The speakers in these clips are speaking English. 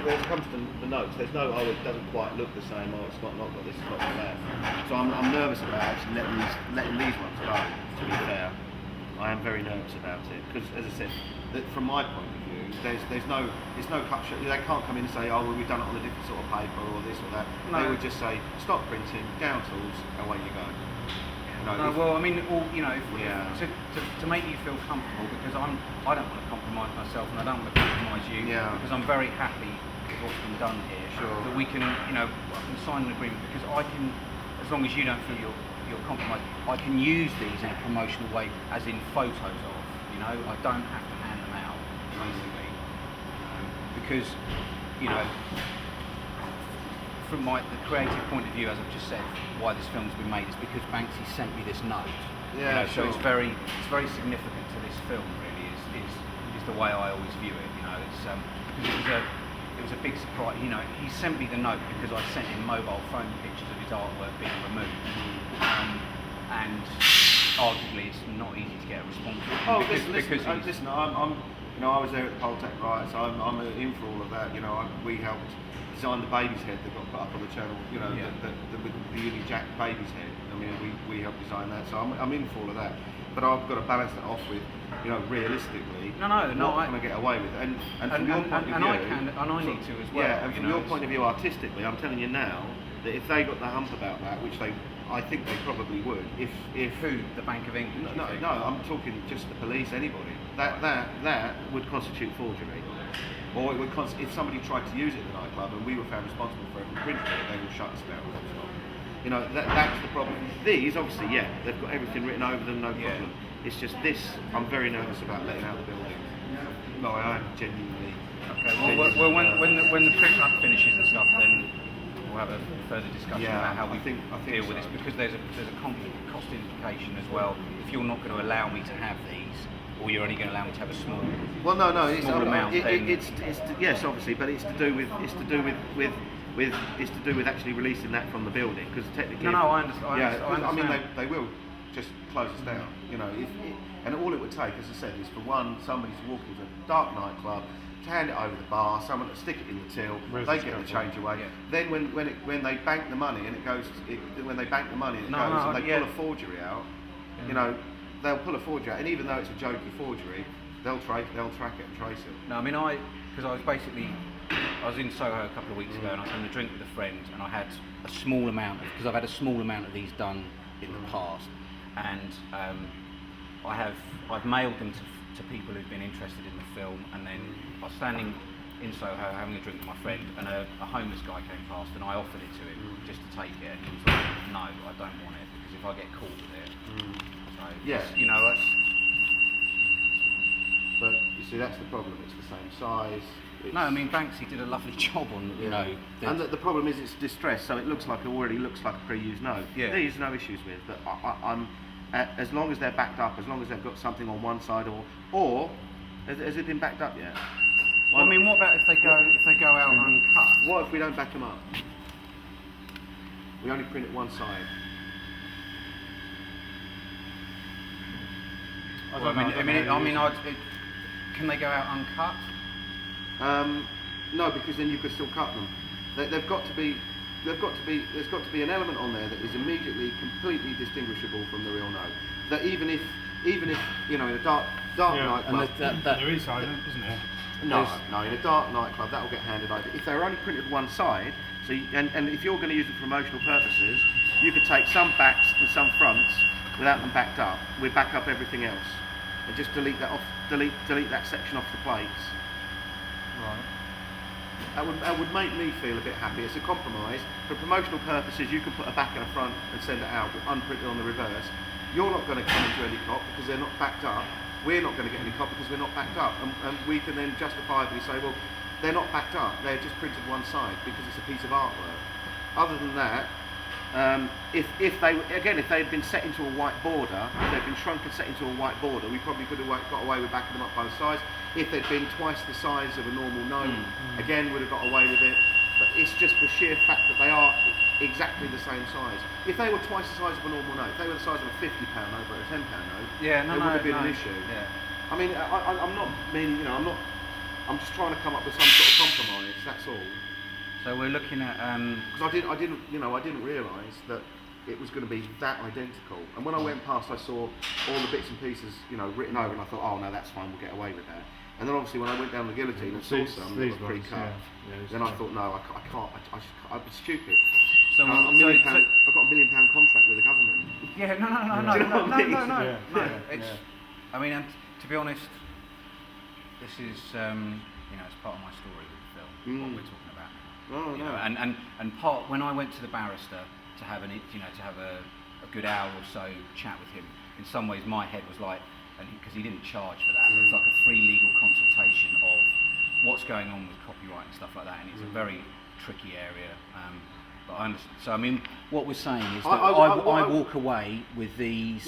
when it comes to the notes, there's no, oh, it doesn't quite look the same, oh, it's not got this, it's not got that. So I'm nervous about actually letting these ones go, to be fair. I am very nervous about it, because as I said, from my point of view, there's no cut shot. They can't come in and say, oh, well, we've done it on a different sort of paper or this or that. No. They would just say, stop printing, down tools, away you go. Well, I mean, to make you feel comfortable, because I don't want to compromise myself and I don't want to compromise you, because I'm very happy with what's been done here. Sure. That we can, I can sign an agreement, because I can, as long as you don't feel you're compromised, I can use these in a promotional way, as in photos of. I don't have to hand them out, basically, because from the creative point of view, as I've just said, why this film's been made is because Banksy sent me this note. Yeah, sure. So it's very significant to this film. Really, is the way I always view it. It was a big surprise. He sent me the note because I sent him mobile phone pictures of his artwork being removed, and arguably it's not easy to get a response from him. Listen, I was there at the Poltech riots. I'm in for all of that. We helped design the baby's head that got put up on the channel. With the Uni Jack baby's head. I mean, we helped design that. So I'm in for all of that. But I've got to balance that off with, realistically, what can I get away with? And from your point of view, I need to as well. Yeah, and from your point of view, artistically, I'm telling you now that if they got the hump about that, which I think they probably would, if who, the Bank of England? No, I'm talking just the police, anybody. That would constitute forgery. Or it would if somebody tried to use it in the nightclub and we were found responsible for infringing it, they would shut us down. That's the problem. These, obviously, they've got everything written over them, no problem. It's just this, I'm very nervous about letting out the building. No, I am genuinely. Okay, well, when the print run finishes and stuff, then we'll have a further discussion about how we deal with this, because there's a cost implication as well. If you're not going to allow me to have these, or you're only going to allow me to have a small amount. Yes, obviously, but it's to do with actually releasing that from the building, because technically. I understand. I mean, they will just close us down. And all it would take, as I said, is for somebody to walk into a dark nightclub, to hand it over the bar, someone to stick it in the till, they get the change away. Yeah. Then when they bank the money and it goes, and they pull a forgery out, they'll pull a forgery out, and even though it's a jokey forgery, they'll track it and trace it. No, I mean, because I was in Soho a couple of weeks ago, and I was having a drink with a friend, and I had a small amount because I've had a small amount of these done in the past, and I've mailed them to people who've been interested in the film, and then I was standing in Soho having a drink with my friend, and a homeless guy came past, and I offered it to him just to take it, and he was like, no, I don't want it, because if I get caught with it, But you see, that's the problem. It's the same size. No, I mean, Banksy did a lovely job on, And the problem is it's distressed, so it already looks like a pre-used note. Yeah. These no issues with, but I'm as long as they're backed up, as long as they've got something on one side, or has it been backed up yet? Well, I mean, what about if they go out uncut? What if we don't back them up? We only print it one side. Can they go out uncut? No, because then you could still cut them. There's got to be an element on there that is immediately, completely distinguishable from the real note. That even if in a dark nightclub, there is, isn't there? No, in a dark nightclub that'll get handed over. If they're only printed one side, and if you're going to use it for promotional purposes, you could take some backs and some fronts without them backed up. We back up everything else, and just delete that off. Delete that section off the plates. Right. That would make me feel a bit happy. It's a compromise. For promotional purposes, you can put a back and a front and send it out, unprinted on the reverse. You're not going to come into any cop because they're not backed up. We're not going to get any cop because we're not backed up. And we can then justifiably say, well, they're not backed up. They're just printed one side because it's a piece of artwork. Other than that, if they had been set into a white border, if they'd been shrunk and set into a white border, we probably could have got away with backing them up both sides. If they'd been twice the size of a normal note, again, would have got away with it. But it's just the sheer fact that they are exactly the same size. If they were twice the size of a normal note, if they were the size of a £50 note or a £10 note, there would have been an issue. Yeah. I mean, I'm not meaning, I'm not I'm just trying to come up with some sort of compromise. That's all. So we're looking at. Because I didn't realise that it was going to be that identical. And when I went past, I saw all the bits and pieces, written over, and I thought, oh no, that's fine, we'll get away with that. And then obviously when I went down the guillotine and saw some that were pre-cut, then I thought, no, I can't. I'd be stupid. So I've got a £1 million contract with the government. Yeah, no. Do you know what I mean? Yeah. It's. I mean, and to be honest, this is it's part of my story with the film. What we're talking about. Oh no. And part when I went to the barrister to have a good hour or so chat with him, in some ways my head was like, because he didn't charge for that, it's like a free legal consultation of what's going on with copyright and stuff like that, and it's a very tricky area. But I understand. So I mean, what we're saying is that I walk away with these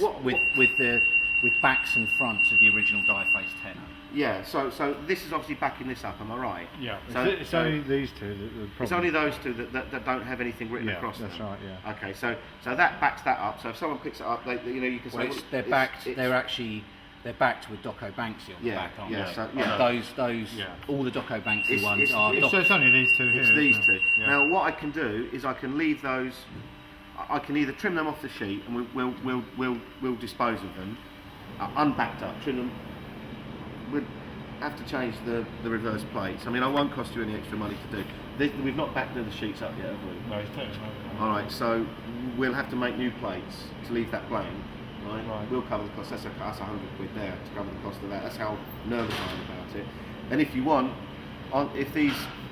with backs and fronts of the original die-faced tenor. Yeah. So this is obviously backing this up. Am I right? Yeah. So It's only these two. It's only those two that don't have anything written across them. That's right. Yeah. Okay. So that backs that up. So if someone picks it up, you can say They're backed. They're backed with Doco Banksy on the back, aren't they? So, those all the Doco Banksy ones are. So it's only these two here. It's these two. Yeah. Now, what I can do is I can leave those. I can either trim them off the sheet and we'll dispose of them, unbacked up, trim them. We'd have to change the reverse plates. I mean, it won't cost you any extra money to do. We've not backed the sheets up yet, have we? No, it's two. No. All right, so we'll have to make new plates to leave that blank. Right. We'll cover the cost. That's £100 there to cover the cost of that. That's how nervous I am about it. And if you want,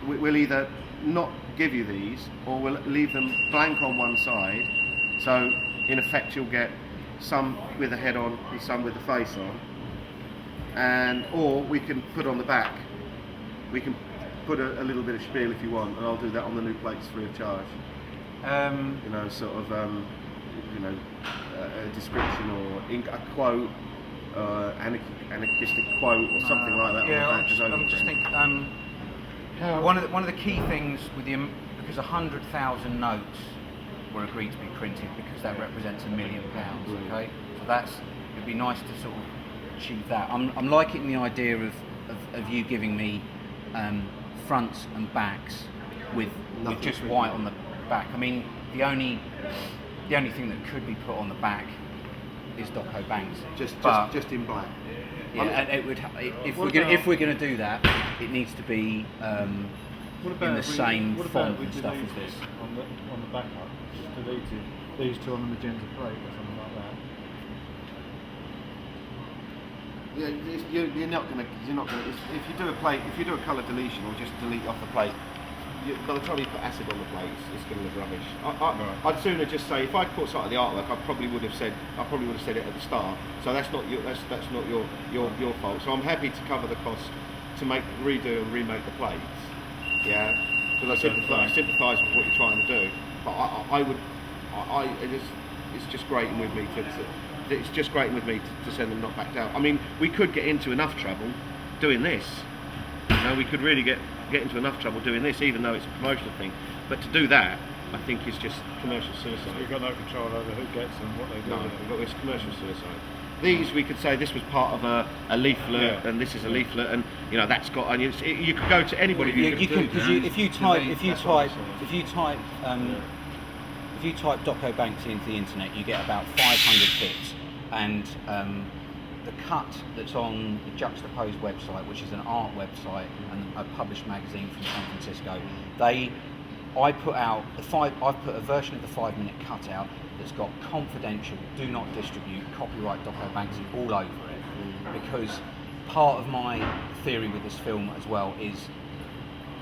we'll either not give you these, or we'll leave them blank on one side. So in effect, you'll get some with the head on and some with the face on. Or we can put on the back. We can put a little bit of spiel if you want, and I'll do that on the new plates free of charge. A description or a quote, anarchistic quote or something like that. Yeah, I'm just thinking. One of the key things with because 100,000 notes were agreed to be printed because that represents £1 million. Okay, so it'd be nice to sort of achieve that. I'm liking the idea of you giving me fronts and backs with just white on the back. I mean, the only thing that could be put on the back is Doco Banksy. Just in black. Yeah, and it would. If we're going to do that, it needs to be in the same font and stuff as this. On the back up, just deleted these two on the magenta plate or something like that. Yeah, you're not going to. If you do a colour deletion or just delete off the plate, by the time you put acid on the plate, it's going to look rubbish. I'd sooner just say, if I'd caught sight of the artwork, I probably would have said it at the start. So that's not your fault. So I'm happy to cover the cost to redo and remake the plates. Yeah, because I sympathise with what you're trying to do. But it's just grating with me to send them not backed out. I mean, we could get into enough trouble doing this. We could really get into enough trouble doing this, even though it's a promotional thing. But to do that, I think is just commercial suicide. So you've got no control over who gets them, what they do. No, it's commercial suicide. These, we could say this was part of a leaflet, and this is a leaflet, and that's got. And you could go to anybody. If you type Doco Banksy into the internet, you get about 500 hits, and the cut that's on the Juxtaposed website, which is an art website and a published magazine from San Francisco, I've put a version of the 5-minute cutout that's got confidential, do not distribute, copyright Doco Banksy all over it, because part of my theory with this film as well is,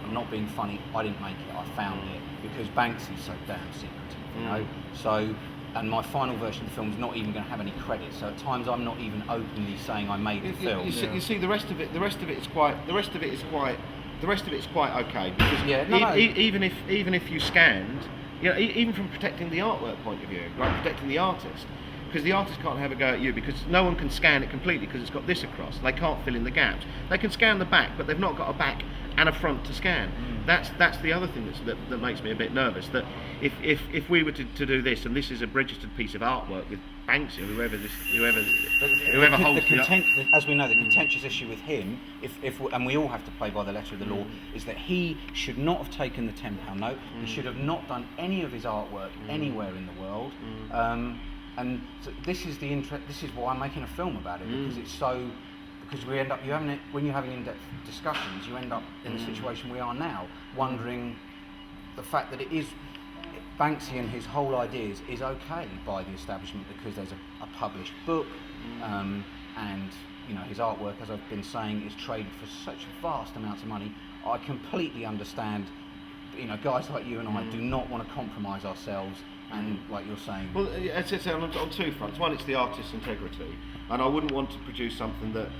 I'm not being funny, I didn't make it, I found it, because Banksy's so damn secretive, So, and my final version of the film is not even going to have any credits. So at times I'm not even openly saying I made the film. You see, the rest of it is quite okay, because even if you scanned, even from protecting the artwork point of view, right, protecting the artist, because the artist can't have a go at you, because no one can scan it completely because it's got this across. They can't fill in the gaps. They can scan the back, but they've not got a back and a front to scan. That's the other thing that makes me a bit nervous. That if we were to do this, and this is a registered piece of artwork with Banksy or whoever holds as we know, the contentious issue with him, and we all have to play by the letter of the law, is that he should not have taken the £10 note. He should have not done any of his artwork anywhere in the world. And so this is why I'm making a film about it, because it's so. Because we end up, when you're having in-depth discussions, you end up in the situation we are now, wondering the fact that it is Banksy and his whole ideas is okay by the establishment because there's a published book, and his artwork, as I've been saying, is traded for such vast amounts of money. I completely understand. Guys like you and I do not want to compromise ourselves. And like you're saying, well, it's on two fronts. One, it's the artist's integrity, and I wouldn't want to produce something that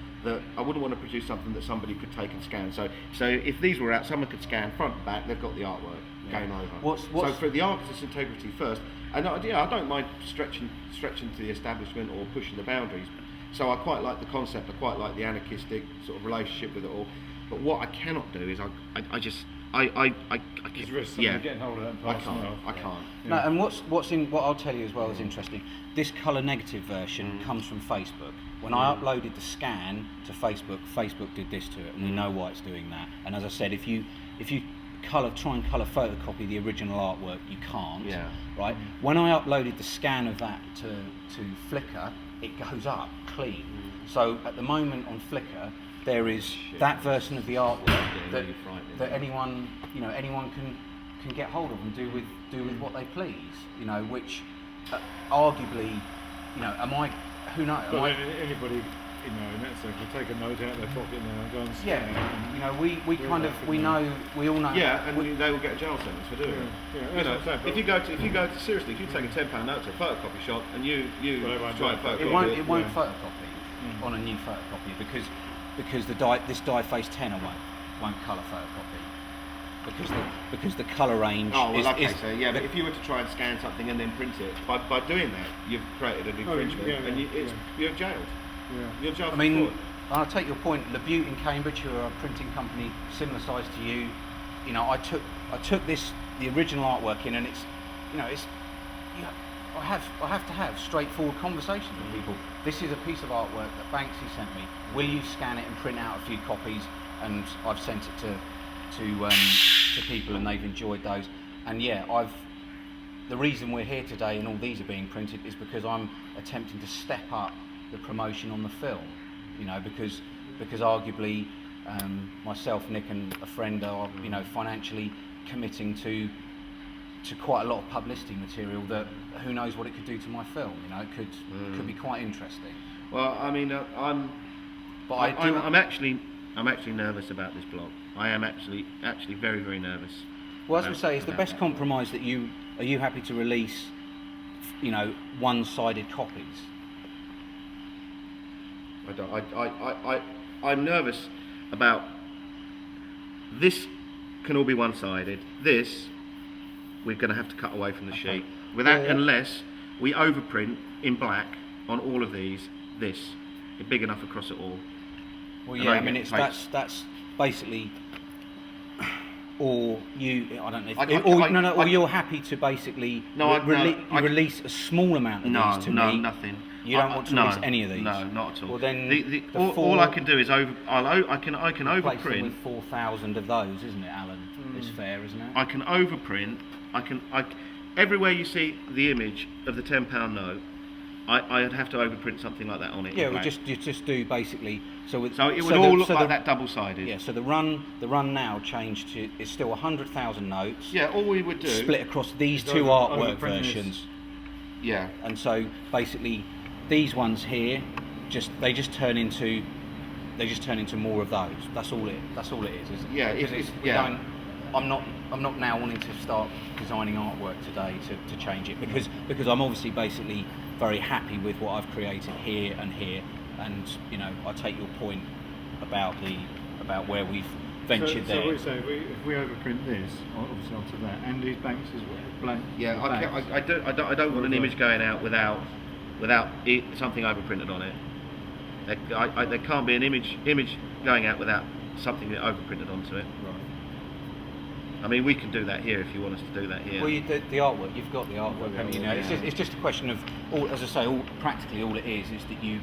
somebody could take and scan. So if these were out, someone could scan front and back. They've got the artwork. Game over. So for the artist's integrity first, and I don't mind stretching to the establishment or pushing the boundaries. So I quite like the concept. I quite like the anarchistic sort of relationship with it all. But what I cannot do is I just. There's risk of getting hold of that and passing it off. I can't. Yeah. No, and what I'll tell you as well is interesting. This colour negative version comes from Facebook. When I uploaded the scan to Facebook, Facebook did this to it, and we know why it's doing that. And as I said, if you try and colour photocopy the original artwork, you can't. Yeah. Right. When I uploaded the scan of that to Flickr, it goes up clean. So at the moment on Flickr, there is that version of the artwork that anyone can get hold of and do with what they please. Which arguably, who knows? But anybody, in that sense, will take a note out of their pocket now and go and scan it. We all know. Yeah, and they will get a jail sentence for doing it. Yeah, if you go to seriously, if you take a £10 note to a photocopy shop and you try and photocopy it won't photocopy on a new photocopy because this die-face tenor won't colour photocopy because the colour range but if you were to try and scan something and then print it, by doing that you've created an infringement you're jailed. You're jailed. I mean, I'll take your point. LaBute in Cambridge, who are a printing company similar size to you, I took the original artwork in, and I have to have straightforward conversations with people. This is a piece of artwork that Banksy sent me. Will you scan it and print out a few copies? And I've sent it to people, and they've enjoyed those. And the reason we're here today and all these are being printed is because I'm attempting to step up the promotion on the film. Because arguably myself, Nick, and a friend are financially committing to quite a lot of publicity material that who knows what it could do to my film. It could be quite interesting. Well, I mean, I'm actually nervous about this blog. I am actually very, very nervous. Well, as we say, is the best compromise that are you happy to release, one-sided copies? I'm nervous about this. Can all be one-sided. This we're going to have to cut away from the sheet unless we overprint in black on all of these. This is big enough across it all. Well, yeah, I mean that's basically. Or you, I don't know. Or you're happy to basically release a small amount of these to me. No, nothing. You don't want to release any of these. No, not at all. Well, then all I can do is I can overprint with 4,000 of those, isn't it, Alan? It's fair, isn't it? I can overprint. Everywhere you see the image of the £10 note, I'd have to overprint something like that on it. Yeah, you just do basically. So it would all look like that double-sided. Yeah. So the run now changed to it's still 100,000 notes. Yeah. All we would do split across these two artwork versions. Yeah. And so basically, these ones here they just turn into more of those. That's all it is, isn't it? Yeah. I'm not now wanting to start designing artwork today to change it because I'm obviously basically very happy with what I've created here, and I take your point about where we've ventured there. So what you're saying, if we overprint this, obviously onto that, and these banks as well, blank. Yeah, I don't want an image going out without something overprinted on it. There can't be an image going out without something that overprinted onto it. Right. I mean, we can do that here if you want us to do that here. Well, the artwork, you've got the artwork, the haven't you? artwork, It's just a question of, practically all it is that you